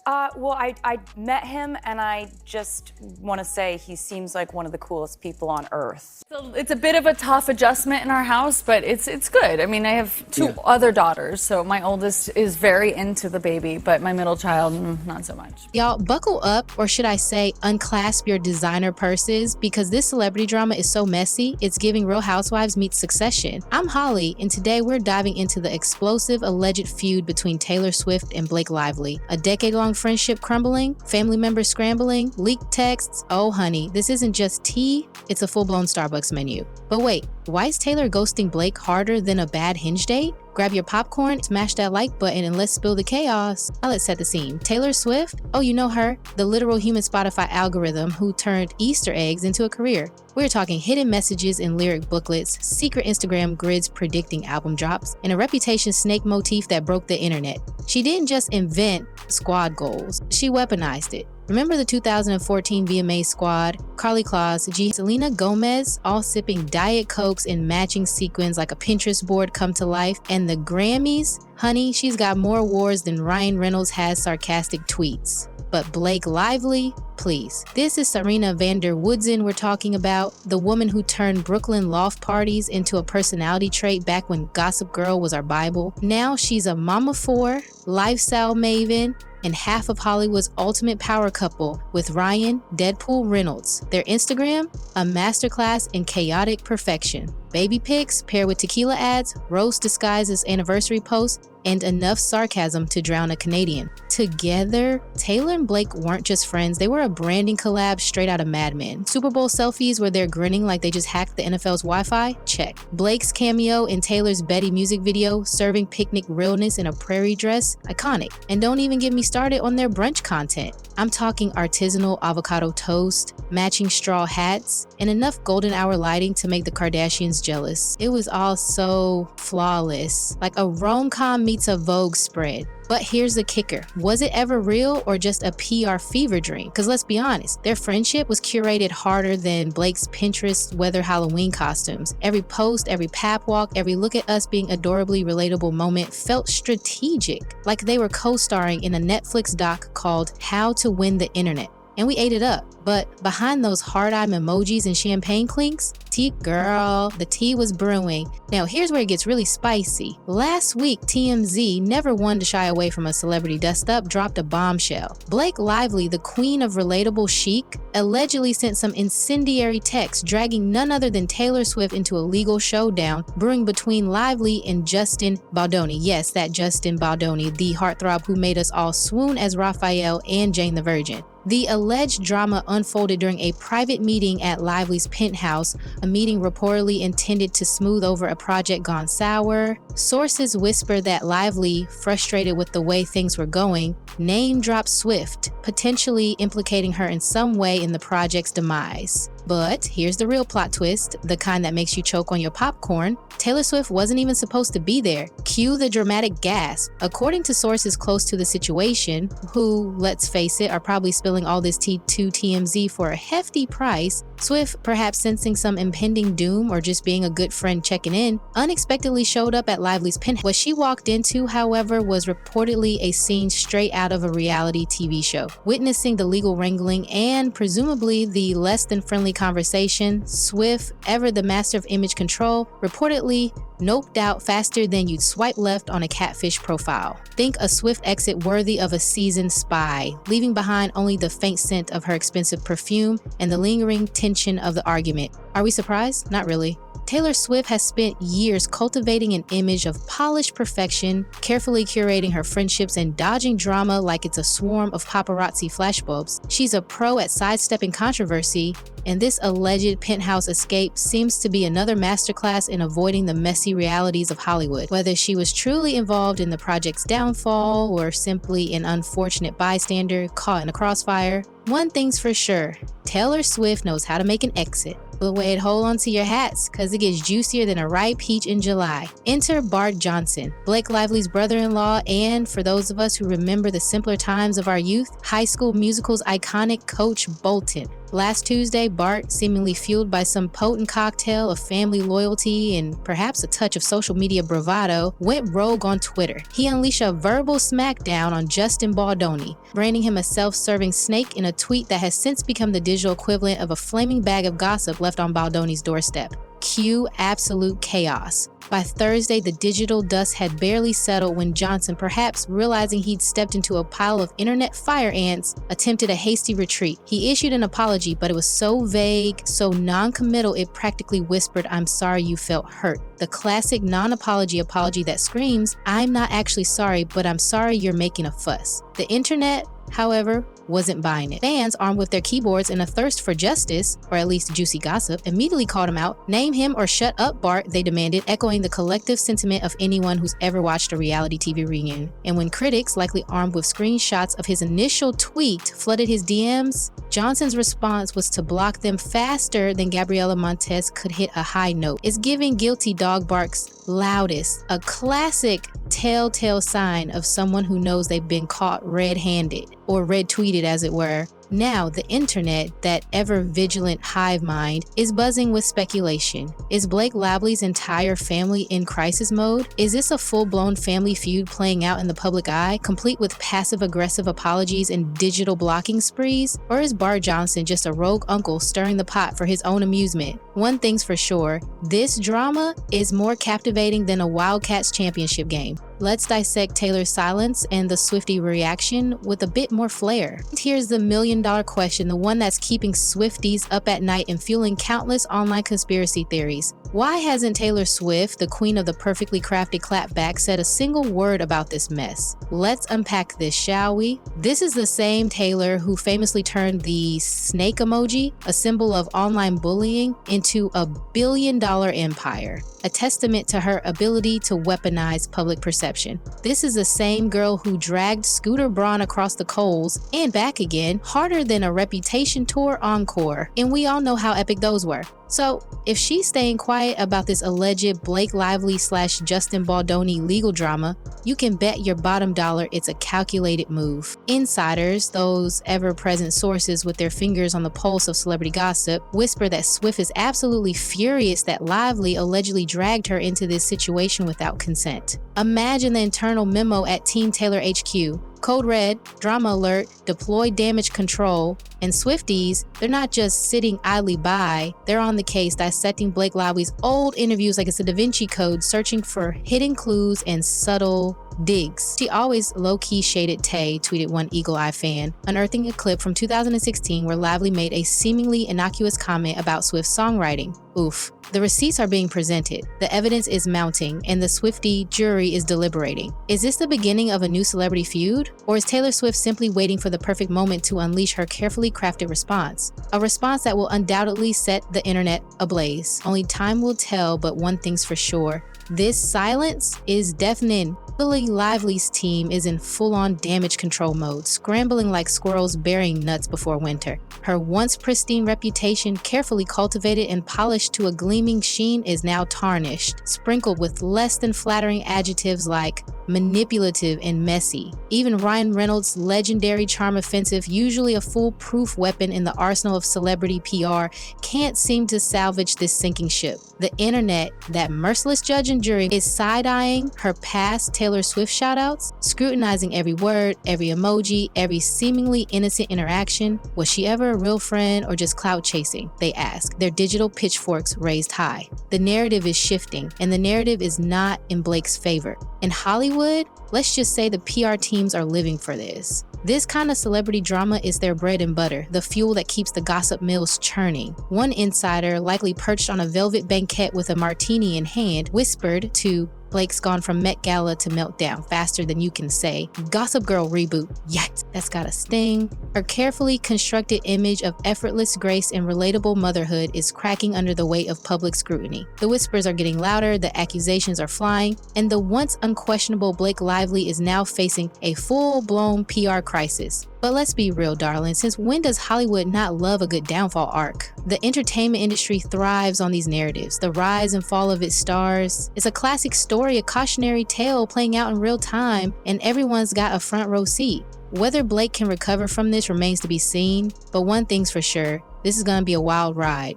Well, I met him, and I just want to say he seems like one of the coolest people on earth. So it's a bit of a tough adjustment in our house, but it's good. I mean, I have two other daughters, so my oldest is very into the baby, but my middle child, not so much. Y'all, buckle up, or should I say unclasp your designer purses, because this celebrity drama is so messy, it's giving Real Housewives meets Succession. I'm Holly, and today we're diving into the explosive alleged feud between Taylor Swift and Blake Lively. A decade-long friendship crumbling, family members scrambling, leaked texts. Oh honey, this isn't just tea, it's a full-blown Starbucks menu. But wait, why is Taylor ghosting Blake harder than a bad Hinge date? Grab your popcorn, smash that like button, and let's spill the chaos. Let's set the scene. Taylor Swift? Oh, you know her, the literal human Spotify algorithm who turned Easter eggs into a career. We're talking hidden messages in lyric booklets, secret Instagram grids predicting album drops, and a reputation snake motif that broke the internet. She didn't just invent squad goals, she weaponized it. Remember the 2014 VMA squad? Carly Claus, Selena Gomez, all sipping Diet Cokes in matching sequins like a Pinterest board come to life. And the Grammys? Honey, she's got more awards than Ryan Reynolds has sarcastic tweets. But Blake Lively? Please. This is Serena van der Woodsen we're talking about, the woman who turned Brooklyn loft parties into a personality trait back when Gossip Girl was our Bible. Now she's a mama four, lifestyle maven, and half of Hollywood's ultimate power couple with Ryan Deadpool Reynolds. Their Instagram, a masterclass in chaotic perfection. Baby pics paired with tequila ads, roast disguised as anniversary posts, and enough sarcasm to drown a Canadian. Together, Taylor and Blake weren't just friends, they were a branding collab straight out of Mad Men. Super Bowl selfies where they're grinning like they just hacked the NFL's Wi-Fi? Check. Blake's cameo in Taylor's Betty music video, serving picnic realness in a prairie dress? Iconic. And don't even get me started on their brunch content. I'm talking artisanal avocado toast, matching straw hats, and enough golden hour lighting to make the Kardashians jealous. It was all so flawless, like a rom-com meets a Vogue spread. But here's the kicker. Was it ever real or just a PR fever dream? Because let's be honest, their friendship was curated harder than Blake's Pinterest weather Halloween costumes. Every post, every pap walk, every look at us being adorably relatable moment felt strategic, like they were co-starring in a Netflix doc called How to Win the Internet. And we ate it up. But behind those hard-eyed emojis and champagne clinks, the tea was brewing. Now here's where it gets really spicy. Last week, TMZ, never one to shy away from a celebrity dust-up, dropped a bombshell. Blake Lively, the queen of relatable chic, allegedly sent some incendiary texts dragging none other than Taylor Swift into a legal showdown brewing between Lively and Justin Baldoni. Yes, that Justin Baldoni, the heartthrob who made us all swoon as Raphael and Jane the Virgin. The alleged drama unfolded during a private meeting at Lively's Penthouse, a meeting reportedly intended to smooth over a project gone sour. Sources whisper that Lively, frustrated with the way things were going, name-dropped Swift, potentially implicating her in some way in the project's demise. But here's the real plot twist, the kind that makes you choke on your popcorn. Taylor Swift wasn't even supposed to be there. Cue the dramatic gasp. According to sources close to the situation, who, let's face it, are probably spilling all this tea to TMZ for a hefty price, Swift, perhaps sensing some impending doom or just being a good friend checking in, unexpectedly showed up at Lively's penthouse. What she walked into, however, was reportedly a scene straight out of a reality TV show. Witnessing the legal wrangling and presumably the less than friendly conversation, Swift, ever the master of image control, reportedly noped out faster than you'd swipe left on a catfish profile. Think a swift exit worthy of a seasoned spy, leaving behind only the faint scent of her expensive perfume and the lingering tension of the argument. Are we surprised? Not really. Taylor Swift has spent years cultivating an image of polished perfection, carefully curating her friendships and dodging drama like it's a swarm of paparazzi flashbulbs. She's a pro at sidestepping controversy, and this alleged penthouse escape seems to be another masterclass in avoiding the messy realities of Hollywood. Whether she was truly involved in the project's downfall or simply an unfortunate bystander caught in a crossfire, one thing's for sure, Taylor Swift knows how to make an exit. But wait, hold on to your hats, cause it gets juicier than a ripe peach in July. Enter Bart Johnson, Blake Lively's brother-in-law, and for those of us who remember the simpler times of our youth, High School Musical's iconic Coach Bolton. Last Tuesday, Bart, seemingly fueled by some potent cocktail of family loyalty and perhaps a touch of social media bravado, went rogue on Twitter. He unleashed a verbal smackdown on Justin Baldoni, branding him a self-serving snake in a tweet that has since become the digital equivalent of a flaming bag of gossip left on Baldoni's doorstep. Cue absolute chaos. By Thursday, the digital dust had barely settled when Johnson, perhaps realizing he'd stepped into a pile of internet fire ants, attempted a hasty retreat. He issued an apology, but it was so vague, so non-committal, it practically whispered, "I'm sorry you felt hurt." The classic non-apology apology that screams, "I'm not actually sorry, but I'm sorry you're making a fuss." The internet, however, wasn't buying it. Fans, armed with their keyboards and a thirst for justice, or at least juicy gossip, immediately called him out. "Name him or shut up, Bart," they demanded, echoing the collective sentiment of anyone who's ever watched a reality TV reunion. And when critics, likely armed with screenshots of his initial tweet, flooded his DMs, Johnson's response was to block them faster than Gabriela Montez could hit a high note. It's giving guilty dog barks loudest, a classic telltale sign of someone who knows they've been caught red-handed, or red-tweeted as it were. Now, the internet, that ever-vigilant hive mind, is buzzing with speculation. Is Blake Lively's entire family in crisis mode? Is this a full-blown family feud playing out in the public eye, complete with passive-aggressive apologies and digital blocking sprees? Or is Bart Johnson just a rogue uncle stirring the pot for his own amusement? One thing's for sure, this drama is more captivating than a Wildcats championship game. Let's dissect Taylor's silence and the Swiftie reaction with a bit more flair. Here's the million-dollar question, the one that's keeping Swifties up at night and fueling countless online conspiracy theories. Why hasn't Taylor Swift, the queen of the perfectly crafted clapback, said a single word about this mess? Let's unpack this, shall we? This is the same Taylor who famously turned the snake emoji, a symbol of online bullying, into a billion-dollar empire, a testament to her ability to weaponize public perception. This is the same girl who dragged Scooter Braun across the coals and back again harder than a Reputation tour encore, and we all know how epic those were. So, if she's staying quiet about this alleged Blake Lively / Justin Baldoni legal drama, you can bet your bottom dollar it's a calculated move. Insiders, those ever-present sources with their fingers on the pulse of celebrity gossip, whisper that Swift is absolutely furious that Lively allegedly dragged her into this situation without consent. Imagine the internal memo at Team Taylor HQ. Code red, drama alert, deploy damage control, and Swifties, they're not just sitting idly by, they're on the case dissecting Blake Lively's old interviews like it's a Da Vinci Code, searching for hidden clues and subtle digs. She always low-key shaded Tay, tweeted one Eagle Eye fan, unearthing a clip from 2016 where Lively made a seemingly innocuous comment about Swift's songwriting. Oof. The receipts are being presented, the evidence is mounting, and the Swiftie jury is deliberating. Is this the beginning of a new celebrity feud? Or is Taylor Swift simply waiting for the perfect moment to unleash her carefully crafted response? A response that will undoubtedly set the internet ablaze. Only time will tell, but one thing's for sure. This silence is deafening. Blake Lively's team is in full-on damage control mode, scrambling like squirrels burying nuts before winter. Her once pristine reputation, carefully cultivated and polished to a gleaming sheen, is now tarnished, sprinkled with less than flattering adjectives like manipulative and messy. Even Ryan Reynolds' legendary charm offensive, usually a foolproof weapon in the arsenal of celebrity PR, can't seem to salvage this sinking ship. The internet, that merciless judge and jury, is side-eyeing her past Taylor Swift shoutouts, scrutinizing every word, every emoji, every seemingly innocent interaction. Was she ever a real friend or just clout chasing? They ask, their digital pitchforks raised high. The narrative is shifting, and the narrative is not in Blake's favor. In Hollywood, let's just say the PR teams are living for this. This kind of celebrity drama is their bread and butter, the fuel that keeps the gossip mills churning. One insider, likely perched on a velvet banquette with a martini in hand, whispered to Blake's gone from Met Gala to meltdown faster than you can say. Gossip Girl reboot. Yikes, that's got a sting. Her carefully constructed image of effortless grace and relatable motherhood is cracking under the weight of public scrutiny. The whispers are getting louder, the accusations are flying, and the once unquestionable Blake Lively is now facing a full-blown PR crisis. But let's be real, darling, since when does Hollywood not love a good downfall arc? The entertainment industry thrives on these narratives, the rise and fall of its stars. It's a classic story, a cautionary tale playing out in real time, and everyone's got a front row seat. Whether Blake can recover from this remains to be seen, but one thing's for sure, This is gonna be a wild ride.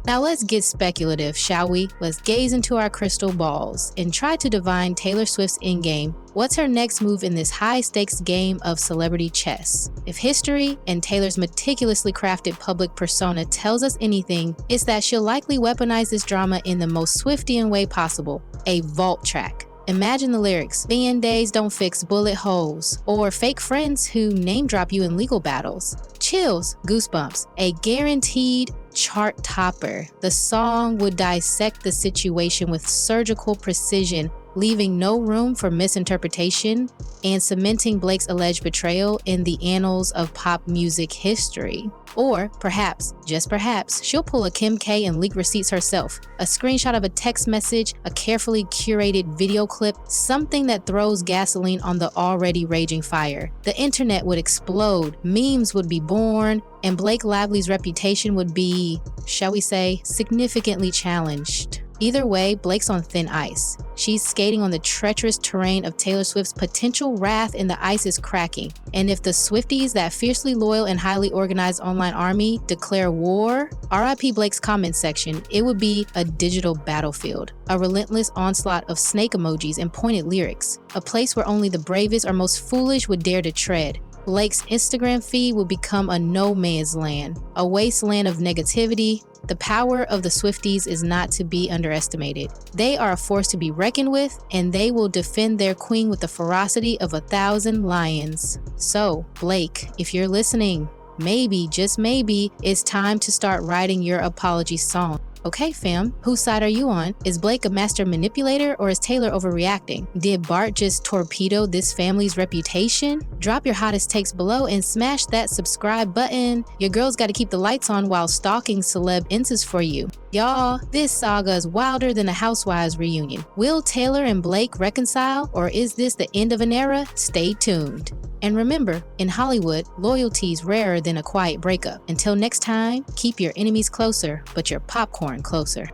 Now let's get speculative, shall we? Let's gaze into our crystal balls and try to divine Taylor Swift's endgame. What's her next move in this high-stakes game of celebrity chess? If history and Taylor's meticulously crafted public persona tells us anything, it's that she'll likely weaponize this drama in the most Swiftian way possible, a vault track. Imagine the lyrics, Band-Aids don't fix bullet holes, or fake friends who name drop you in legal battles. Chills, goosebumps, a guaranteed chart topper. The song would dissect the situation with surgical precision, leaving no room for misinterpretation and cementing Blake's alleged betrayal in the annals of pop music history. Or perhaps, just perhaps, she'll pull a Kim K and leak receipts herself. A screenshot of a text message, a carefully curated video clip, something that throws gasoline on the already raging fire. The internet would explode, memes would be born, and Blake Lively's reputation would be, shall we say, significantly challenged. Either way, Blake's on thin ice. She's skating on the treacherous terrain of Taylor Swift's potential wrath, and the ice is cracking. And if the Swifties, that fiercely loyal and highly organized online army, declare war, RIP Blake's comment section, it would be a digital battlefield, a relentless onslaught of snake emojis and pointed lyrics, a place where only the bravest or most foolish would dare to tread. Blake's Instagram feed would become a no man's land, a wasteland of negativity. The power of the Swifties is not to be underestimated. They are a force to be reckoned with, and they will defend their queen with the ferocity of 1,000 lions. So, Blake, if you're listening, maybe, just maybe, it's time to start writing your apology song. Okay, fam, whose side are you on? Is Blake a master manipulator, or is Taylor overreacting? Did Bart just torpedo this family's reputation? Drop your hottest takes below and smash that subscribe button. Your girl's got to keep the lights on while stalking celeb intas for you. Y'all, this saga is wilder than a Housewives reunion. Will Taylor and Blake reconcile, or is this the end of an era? Stay tuned. And remember, in Hollywood, loyalty's rarer than a quiet breakup. Until next time, keep your enemies closer, but your popcorn closer.